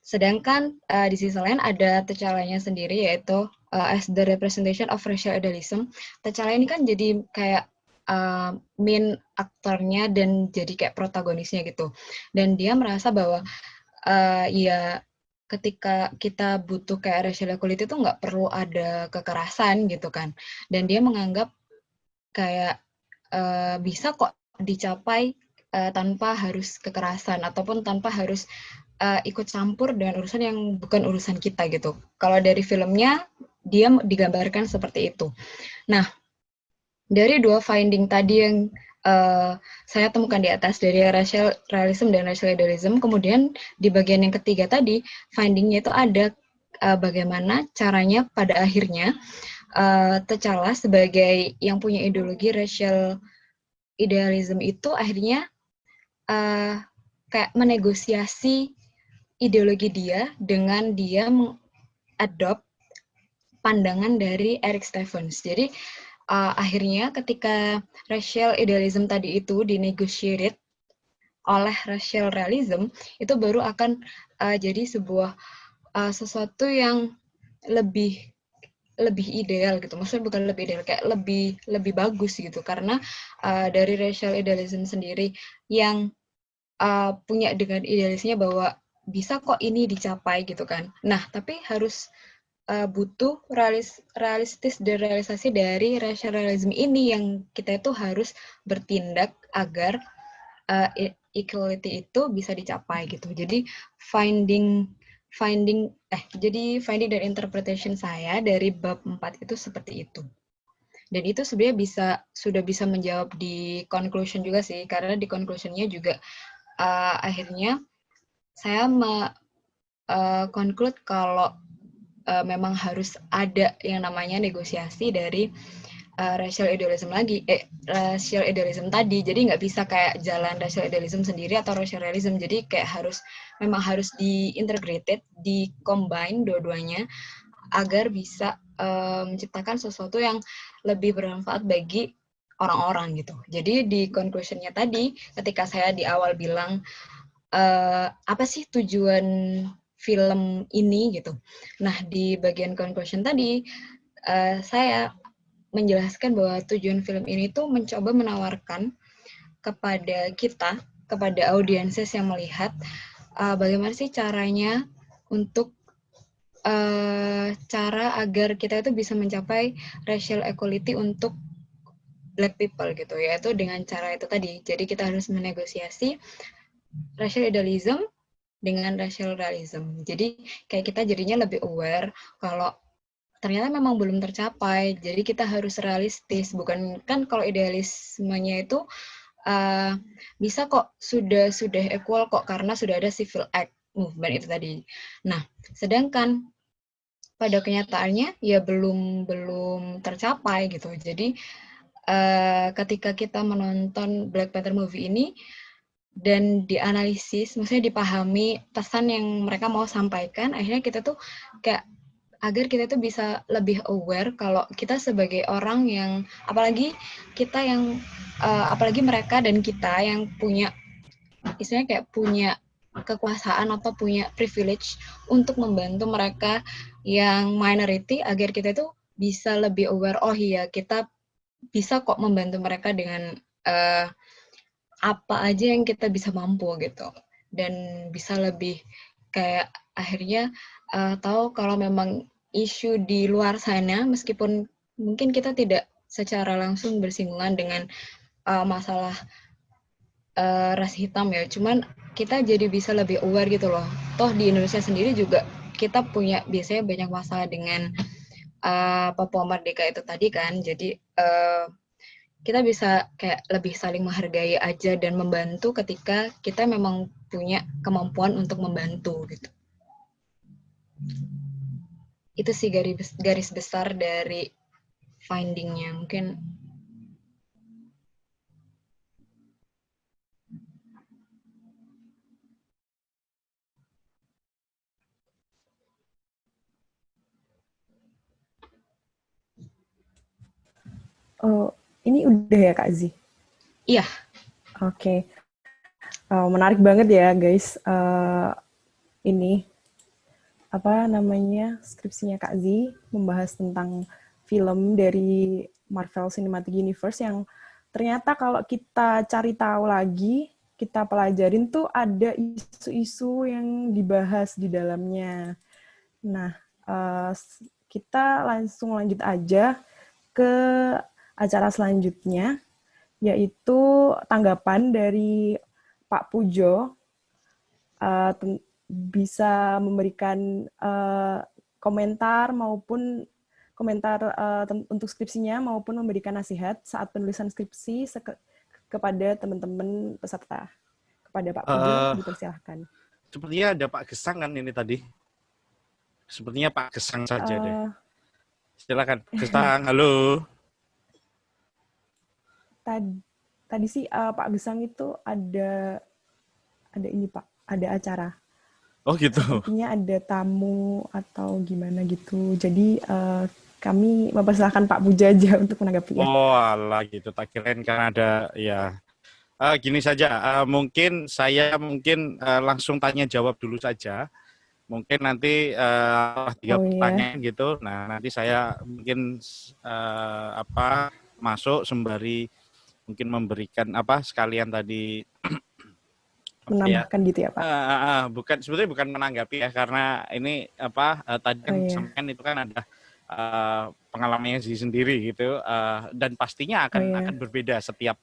Sedangkan di sisi lain ada T'Challa-nya sendiri, yaitu as the representation of racial idealism. T'Challa ini kan jadi kayak main aktornya dan jadi kayak protagonisnya gitu. Dan dia merasa bahwa ya ketika kita butuh kayak racial equality itu nggak perlu ada kekerasan gitu kan. Dan dia menganggap kayak bisa kok dicapai tanpa harus kekerasan ataupun tanpa harus ikut campur dengan urusan yang bukan urusan kita gitu. Kalau dari filmnya dia digambarkan seperti itu. Nah, dari dua finding tadi yang saya temukan di atas dari racial realism dan racial idealism, kemudian di bagian yang ketiga tadi findingnya itu ada bagaimana caranya pada akhirnya T'Challa sebagai yang punya ideologi racial idealism itu akhirnya kayak menegosiasi ideologi dia dengan dia mengadopt pandangan dari Eric Stevens. Jadi akhirnya ketika racial idealism tadi itu dinegosiate oleh racial realism, itu baru akan jadi sebuah sesuatu yang lebih ideal gitu. Maksudnya bukan lebih ideal, kayak lebih bagus gitu. Karena dari racial idealism sendiri yang punya dengan idealisnya bahwa bisa kok ini dicapai gitu kan. Nah, tapi harus butuh realistis dan realisasi dari racial realism ini yang kita itu harus bertindak agar equality itu bisa dicapai gitu. Jadi finding dan interpretation saya dari bab 4 itu seperti itu. Dan itu sebenarnya sudah bisa menjawab di conclusion juga sih, karena di conclusionnya juga akhirnya saya conclude kalau memang harus ada yang namanya negosiasi dari racial idealism tadi. Jadi nggak bisa kayak jalan racial idealism sendiri atau racial realism. Jadi kayak memang harus di-integrated, di-combine dua-duanya agar bisa menciptakan sesuatu yang lebih bermanfaat bagi orang-orang gitu. Jadi di conclusion-nya tadi, ketika saya di awal bilang apa sih tujuan film ini gitu. Nah, di bagian conclusion tadi, saya menjelaskan bahwa tujuan film ini tuh mencoba menawarkan kepada kita, kepada audiences yang melihat, bagaimana sih caranya untuk cara agar kita itu bisa mencapai racial equality untuk Black people gitu, yaitu dengan cara itu tadi. Jadi kita harus menegosiasi racial idealism dengan racial realism. Jadi kayak kita jadinya lebih aware kalau ternyata memang belum tercapai. Jadi kita harus realistis. Bukan kan kalau idealismenya itu bisa kok sudah equal kok karena sudah ada civil act movement itu tadi. Nah, sedangkan pada kenyataannya ya belum tercapai gitu. Jadi ketika kita menonton Black Panther movie ini dan dianalisis, maksudnya dipahami pesan yang mereka mau sampaikan, akhirnya kita tuh kayak agar kita tuh bisa lebih aware kalau kita sebagai orang yang, apalagi mereka dan kita yang punya, istilahnya kayak punya kekuasaan atau punya privilege untuk membantu mereka yang minority agar kita tuh bisa lebih aware, oh iya kita bisa kok membantu mereka dengan apa aja yang kita bisa mampu gitu, dan bisa lebih kayak akhirnya tahu kalau memang isu di luar sana, meskipun mungkin kita tidak secara langsung bersinggungan dengan masalah ras hitam ya, cuman kita jadi bisa lebih aware gitu loh. Toh di Indonesia sendiri juga kita punya biasanya banyak masalah dengan Papua Merdeka itu tadi kan. Jadi kita bisa kayak lebih saling menghargai aja dan membantu ketika kita memang punya kemampuan untuk membantu gitu. Itu sih garis besar dari finding-nya. Mungkin Oh, ini udah ya Kak Zi? iya. Oke. Menarik banget ya guys. Ini apa namanya skripsinya Kak Zi membahas tentang film dari Marvel Cinematic Universe yang ternyata kalau kita cari tahu lagi, kita pelajarin tuh ada isu-isu yang dibahas di dalamnya. Nah, kita langsung lanjut aja ke acara selanjutnya, yaitu tanggapan dari Pak Pujo. Bisa memberikan komentar maupun komentar untuk skripsinya maupun memberikan nasihat saat penulisan skripsi kepada teman-teman peserta. Kepada Pak Pujo, dipersilahkan. Sepertinya ada Pak Gesang kan ini tadi. Sepertinya Pak Gesang saja deh. Silakan, Gesang. Halo. Tadi sih Pak Gesang itu ada ini Pak, ada acara. Oh gitu. Sepertinya ada tamu atau gimana gitu. Jadi kami mempersilahkan Pak Pujo aja untuk menanggapi. Oh alah gitu. Tak kirain kan ada ya. Gini saja. Mungkin saya langsung tanya jawab dulu saja. Mungkin nanti 3 pertanyaan gitu. Nah nanti saya mungkin masuk sembari mungkin memberikan sekalian tadi menambahkan gitu ya Pak. Sebetulnya bukan menanggapi ya, karena ini tadi kan sampaikan itu kan ada pengalamannya sendiri gitu, dan pastinya akan berbeda setiap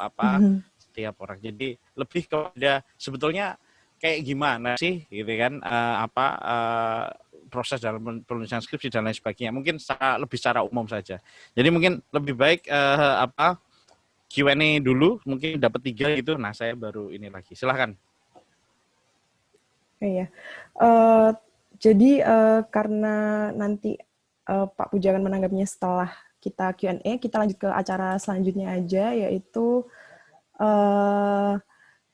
orang. Jadi lebih kepada sebetulnya kayak gimana sih gitu kan, proses dalam penulisan skripsi dan lain sebagainya. Mungkin lebih secara umum saja. Jadi mungkin lebih baik Q&A dulu, mungkin dapat 3 gitu. Nah, saya baru ini lagi. Silahkan. Iya. Jadi karena nanti Pak Pujo akan menanggapinya setelah kita Q&A, kita lanjut ke acara selanjutnya aja, yaitu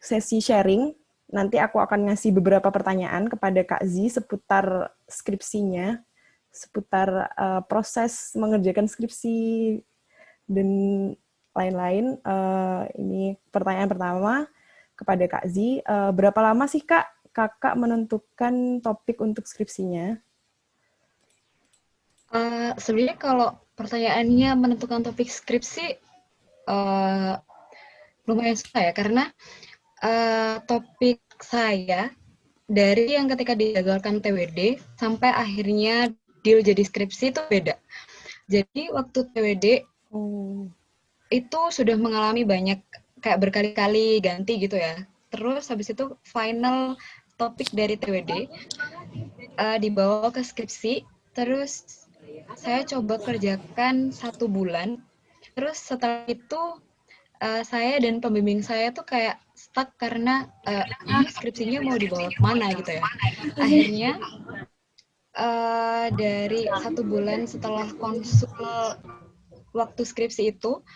sesi sharing. Nanti aku akan ngasih beberapa pertanyaan kepada Kak Zi seputar skripsinya, seputar proses mengerjakan skripsi, dan lain-lain. Ini pertanyaan pertama kepada Kak Zi. Berapa lama sih Kakak menentukan topik untuk skripsinya? Sebenarnya kalau pertanyaannya menentukan topik skripsi lumayan susah ya, karena topik saya dari yang ketika digagalkan TWD sampai akhirnya deal jadi skripsi itu beda. Jadi waktu TWD itu sudah mengalami banyak kayak berkali-kali ganti gitu ya. Terus habis itu final topik dari TWD dibawa ke skripsi. Terus saya coba kerjakan 1 bulan. Terus setelah itu saya dan pembimbing saya tuh kayak stuck karena ini skripsinya mau dibawa kemana gitu ya. Akhirnya dari 1 bulan setelah konsul waktu skripsi itu,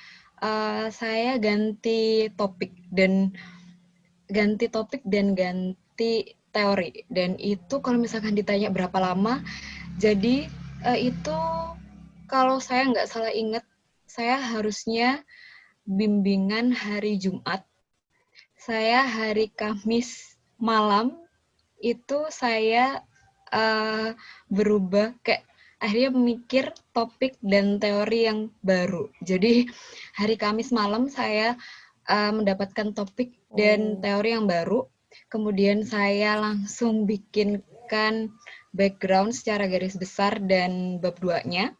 saya ganti topik dan ganti teori. Dan itu kalau misalkan ditanya berapa lama, jadi itu kalau saya nggak salah ingat, saya harusnya bimbingan hari Jumat. Saya hari Kamis malam itu saya berubah kayak akhirnya memikir topik dan teori yang baru. Jadi hari Kamis malam saya mendapatkan topik dan teori yang baru. Kemudian saya langsung bikinkan background secara garis besar dan bab 2-nya.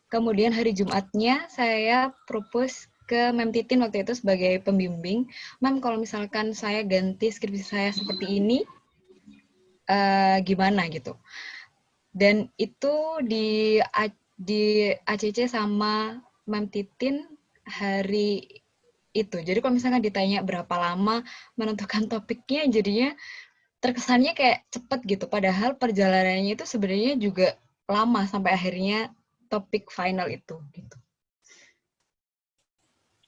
Kemudian hari Jumatnya saya propose ke Mem Titin waktu itu sebagai pembimbing. Mem, kalau misalkan saya ganti skripsi saya seperti ini, gimana gitu. Dan itu di ACC sama Mam Titin hari itu. Jadi kalau misalkan ditanya berapa lama menentukan topiknya, jadinya terkesannya kayak cepet gitu. Padahal perjalanannya itu sebenarnya juga lama sampai akhirnya topik final itu. Gitu.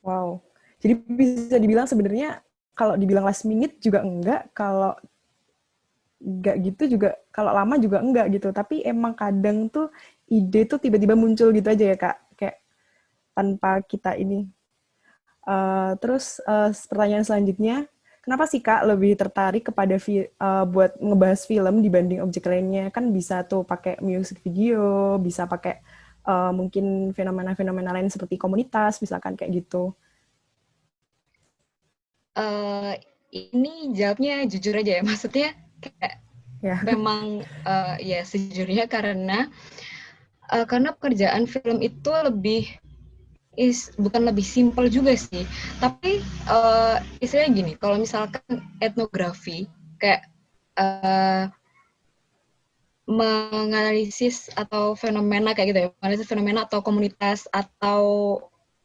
Wow. Jadi bisa dibilang sebenarnya kalau dibilang last minute juga enggak, kalau enggak gitu juga, kalau lama juga enggak gitu. Tapi emang kadang tuh ide tuh tiba-tiba muncul gitu aja ya Kak, kayak tanpa kita ini. Terus pertanyaan selanjutnya, kenapa sih Kak lebih tertarik kepada buat ngebahas film dibanding objek lainnya? Kan bisa tuh pakai music video, bisa pakai mungkin fenomena-fenomena lain seperti komunitas, misalkan kayak gitu. Ini jawabnya jujur aja ya, maksudnya kayak memang ya sejujurnya karena pekerjaan film itu bukan lebih simpel juga sih, tapi istilahnya gini, kalau misalkan etnografi kayak menganalisis atau fenomena kayak gitu ya, menganalisis fenomena atau komunitas atau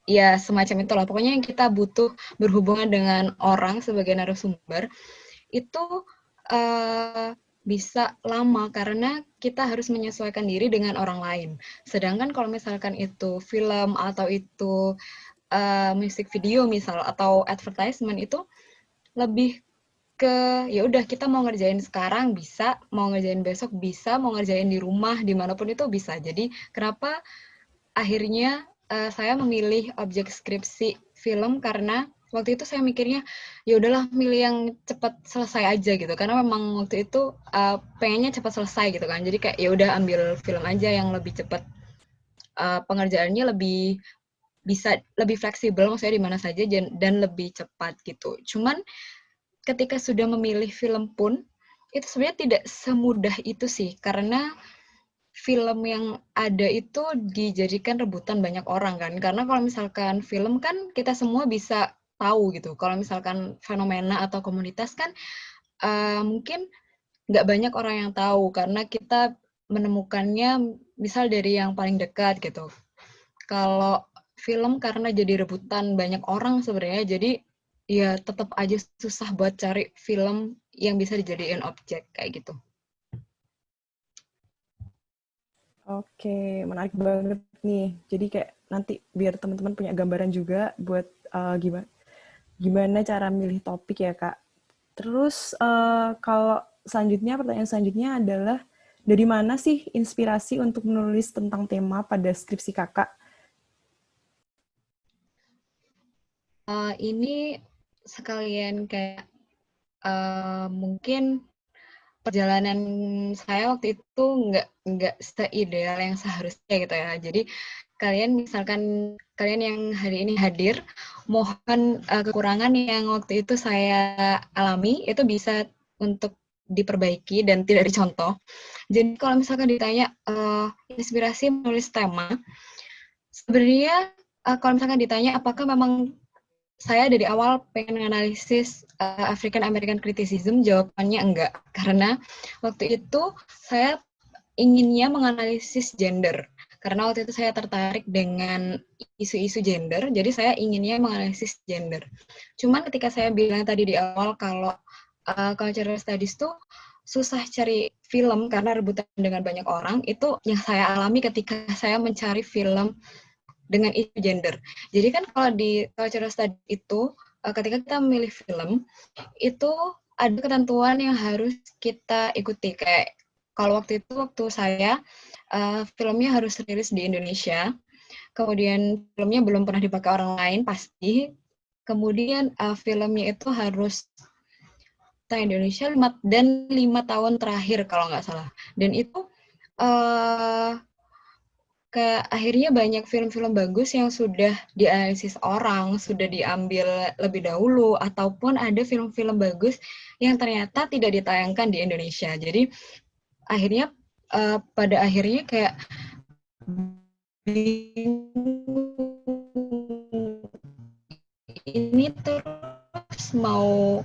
ya semacam itulah, pokoknya yang kita butuh berhubungan dengan orang sebagai narasumber itu bisa lama karena kita harus menyesuaikan diri dengan orang lain. Sedangkan kalau misalkan itu film atau itu music video misal atau advertisement itu lebih ke ya udah kita mau ngerjain sekarang bisa, mau ngerjain besok bisa, mau ngerjain di rumah dimanapun itu bisa. Jadi kenapa akhirnya saya memilih objek skripsi film karena waktu itu saya mikirnya ya udahlah milih yang cepat selesai aja gitu karena memang waktu itu pengennya cepat selesai gitu kan, jadi kayak ya udah ambil film aja yang lebih cepat, pengerjaannya lebih bisa lebih fleksibel maksudnya di mana saja dan lebih cepat gitu. Cuman ketika sudah memilih film pun itu sebenarnya tidak semudah itu sih karena film yang ada itu dijadikan rebutan banyak orang kan, karena kalau misalkan film kan kita semua bisa tahu gitu, kalau misalkan fenomena atau komunitas kan mungkin nggak banyak orang yang tahu karena kita menemukannya misal dari yang paling dekat gitu. Kalau film karena jadi rebutan banyak orang sebenarnya, jadi ya tetap aja susah buat cari film yang bisa dijadiin objek kayak gitu. Oke, menarik banget nih. Jadi kayak nanti biar teman-teman punya gambaran juga buat gimana cara milih topik ya Kak. Terus kalau pertanyaan selanjutnya adalah dari mana sih inspirasi untuk menulis tentang tema pada skripsi Kakak? Ini sekalian kayak mungkin perjalanan saya waktu itu nggak seideal yang seharusnya gitu ya. Jadi misalkan kalian yang hari ini hadir, mohon kekurangan yang waktu itu saya alami itu bisa untuk diperbaiki dan tidak dicontoh. Jadi kalau misalkan ditanya inspirasi menulis tema, sebenarnya kalau misalkan ditanya apakah memang saya dari awal pengen menganalisis African American criticism, jawabannya enggak. Karena waktu itu saya inginnya menganalisis gender. Karena waktu itu saya tertarik dengan isu-isu gender, jadi saya inginnya menganalisis gender. Cuman ketika saya bilang tadi di awal kalau cultural studies tuh susah cari film karena rebutan dengan banyak orang, itu yang saya alami ketika saya mencari film dengan isu gender. Jadi kan kalau di cultural studies itu ketika kita memilih film itu ada ketentuan yang harus kita ikuti, kayak kalau waktu saya filmnya harus rilis di Indonesia, kemudian filmnya belum pernah dipakai orang lain pasti, kemudian filmnya itu harus tayang di Indonesia 5 tahun terakhir kalau nggak salah, dan itu akhirnya banyak film-film bagus yang sudah dianalisis orang, sudah diambil lebih dahulu, ataupun ada film-film bagus yang ternyata tidak ditayangkan di Indonesia. Jadi akhirnya pada akhirnya kayak ini terus mau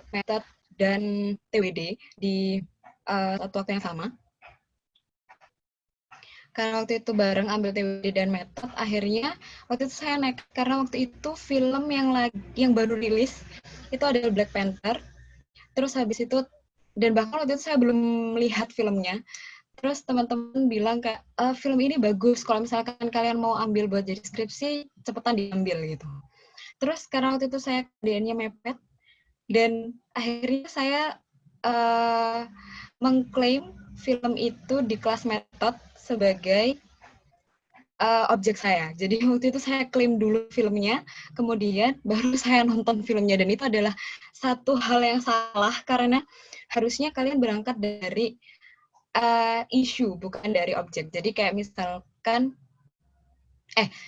metode dan TWD di satu waktu yang sama. karena waktu itu bareng ambil TWD dan metode, akhirnya waktu itu saya naik karena waktu itu film yang baru rilis itu adalah Black Panther. Terus habis itu, dan bahkan waktu itu saya belum melihat filmnya. Terus teman-teman bilang kayak, film ini bagus, kalau misalkan kalian mau ambil buat jadi skripsi, cepetan diambil gitu. Terus karena waktu itu saya kerjaannya mepet, dan akhirnya saya mengklaim film itu di kelas metode sebagai objek saya. Jadi waktu itu saya klaim dulu filmnya, kemudian baru saya nonton filmnya. Dan itu adalah satu hal yang salah, karena harusnya kalian berangkat dari isu, bukan dari objek. Jadi kayak misalkan,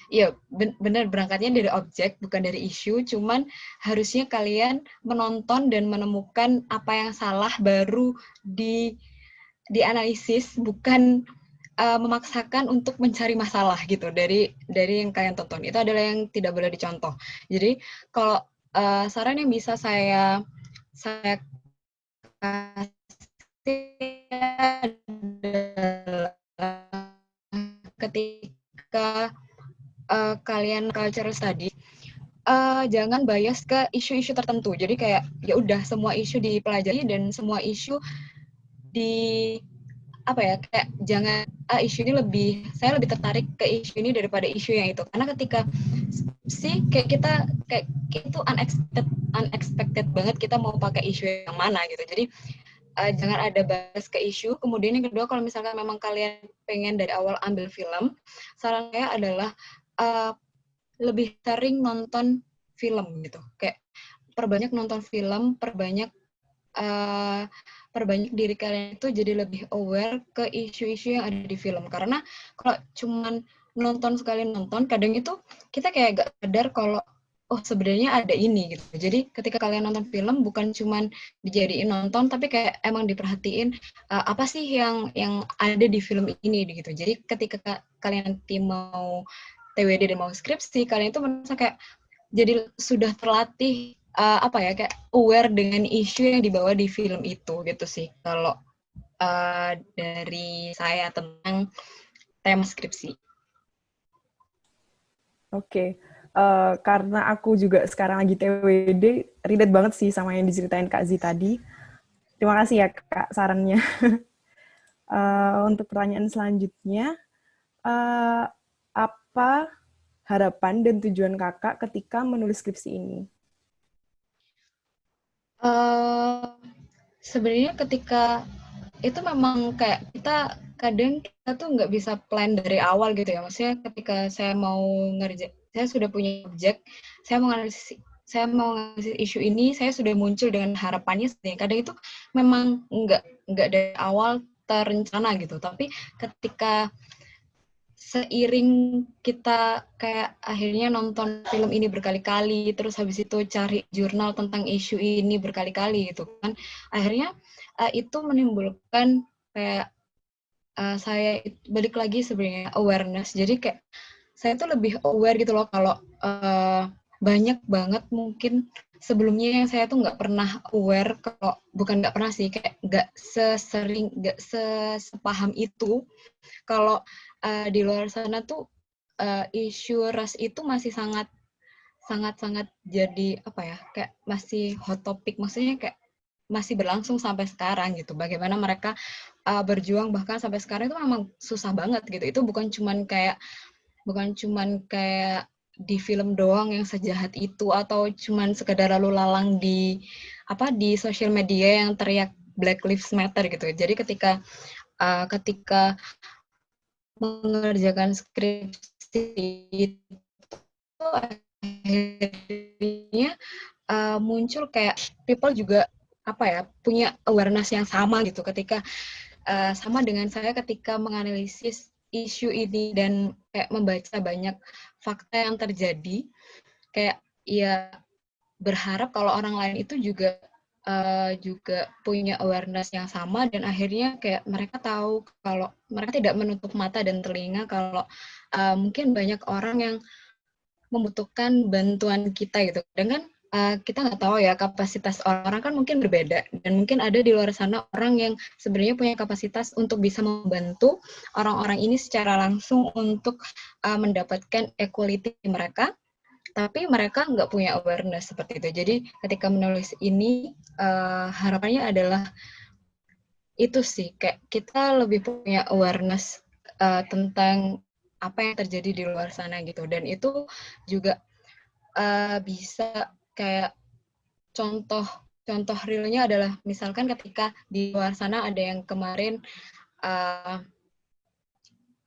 iya benar berangkatnya dari objek, bukan dari isu, cuman harusnya kalian menonton dan menemukan apa yang salah baru dianalisis, bukan memaksakan untuk mencari masalah gitu dari yang kalian tonton. Itu adalah yang tidak boleh dicontoh. Jadi kalau saran yang bisa saya kasih adalah ketika kalian culture study, jangan bias ke isu-isu tertentu. Jadi kayak ya udah semua isu dipelajari dan semua isu kayak jangan isu ini saya lebih tertarik ke isu ini daripada isu yang itu, karena ketika kayak itu unexpected banget kita mau pakai isu yang mana gitu. Jadi jangan ada bahas ke isu. Kemudian yang kedua, kalau misalkan memang kalian pengen dari awal ambil film, saran saya adalah lebih sering nonton film gitu, kayak perbanyak nonton film, perbanyak diri kalian itu jadi lebih aware ke isu-isu yang ada di film. Karena kalau cuman nonton sekali nonton, kadang itu kita kayak gak sadar kalau sebenarnya ada ini gitu. Jadi ketika kalian nonton film, bukan cuman dijadiin nonton, tapi kayak emang diperhatiin apa sih yang ada di film ini gitu. Jadi ketika kalian nanti mau TWD dan mau skripsi, kalian itu merasa kayak jadi sudah terlatih kayak aware dengan isu yang dibawa di film itu gitu sih kalau dari saya tentang tema skripsi. Oke. Karena aku juga sekarang lagi TWD, relate banget sih sama yang diceritain Kak Zi tadi. Terima kasih ya Kak sarannya. Untuk pertanyaan selanjutnya, apa harapan dan tujuan Kakak ketika menulis skripsi ini? Sebenarnya ketika itu memang kayak kadang kita tuh nggak bisa plan dari awal gitu ya. Maksudnya ketika saya mau saya sudah punya objek, saya mau ngasih isu ini, saya sudah muncul dengan harapannya. Kadang itu memang nggak dari awal terencana gitu. Tapi ketika seiring kita kayak akhirnya nonton film ini berkali-kali, terus habis itu cari jurnal tentang isu ini berkali-kali gitu kan, akhirnya itu menimbulkan kayak saya balik lagi sebenarnya awareness. Jadi kayak saya tuh lebih aware gitu loh kalau banyak banget mungkin sebelumnya yang saya tuh nggak pernah aware, kalau bukan nggak pernah sih, kayak nggak sepaham itu kalau di luar sana tuh isu ras itu masih sangat jadi kayak masih hot topic, maksudnya kayak masih berlangsung sampai sekarang gitu. Bagaimana mereka berjuang bahkan sampai sekarang itu memang susah banget gitu. Itu bukan cuman kayak di film doang yang sejahat itu, atau cuman sekedar lalu lalang di sosial media yang teriak Black Lives Matter gitu. Jadi ketika mengerjakan skripsi itu akhirnya muncul kayak people juga punya awareness yang sama gitu, ketika sama dengan saya ketika menganalisis isu ini dan kayak membaca banyak fakta yang terjadi, kayak ya berharap kalau orang lain itu juga punya awareness yang sama, dan akhirnya kayak mereka tahu kalau mereka tidak menutup mata dan telinga kalau mungkin banyak orang yang membutuhkan bantuan kita gitu. Dan kan kita nggak tahu ya kapasitas orang kan mungkin berbeda, dan mungkin ada di luar sana orang yang sebenarnya punya kapasitas untuk bisa membantu orang-orang ini secara langsung untuk mendapatkan equality mereka, tapi mereka nggak punya awareness seperti itu. Jadi ketika menulis ini harapannya adalah itu sih, kayak kita lebih punya awareness tentang apa yang terjadi di luar sana gitu, dan itu juga bisa kayak contoh realnya adalah misalkan ketika di luar sana ada yang kemarin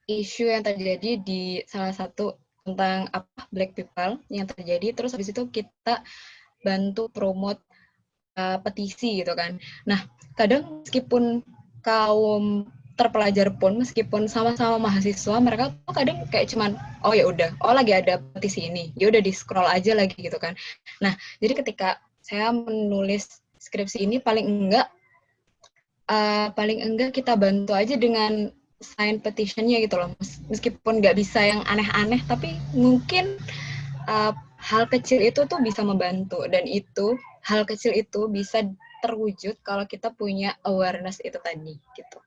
isu yang terjadi di salah satu tentang Black people yang terjadi, terus habis itu kita bantu promote petisi gitu kan. Nah, kadang meskipun kaum terpelajar pun, meskipun sama-sama mahasiswa, mereka tuh kadang kayak cuman, oh ya udah, oh lagi ada petisi ini, ya udah di scroll aja lagi gitu kan. Nah, jadi ketika saya menulis skripsi ini paling enggak kita bantu aja dengan sign petitionnya gitu loh, meskipun nggak bisa yang aneh-aneh, tapi mungkin hal kecil itu tuh bisa membantu, dan itu hal kecil itu bisa terwujud kalau kita punya awareness itu tadi gitu.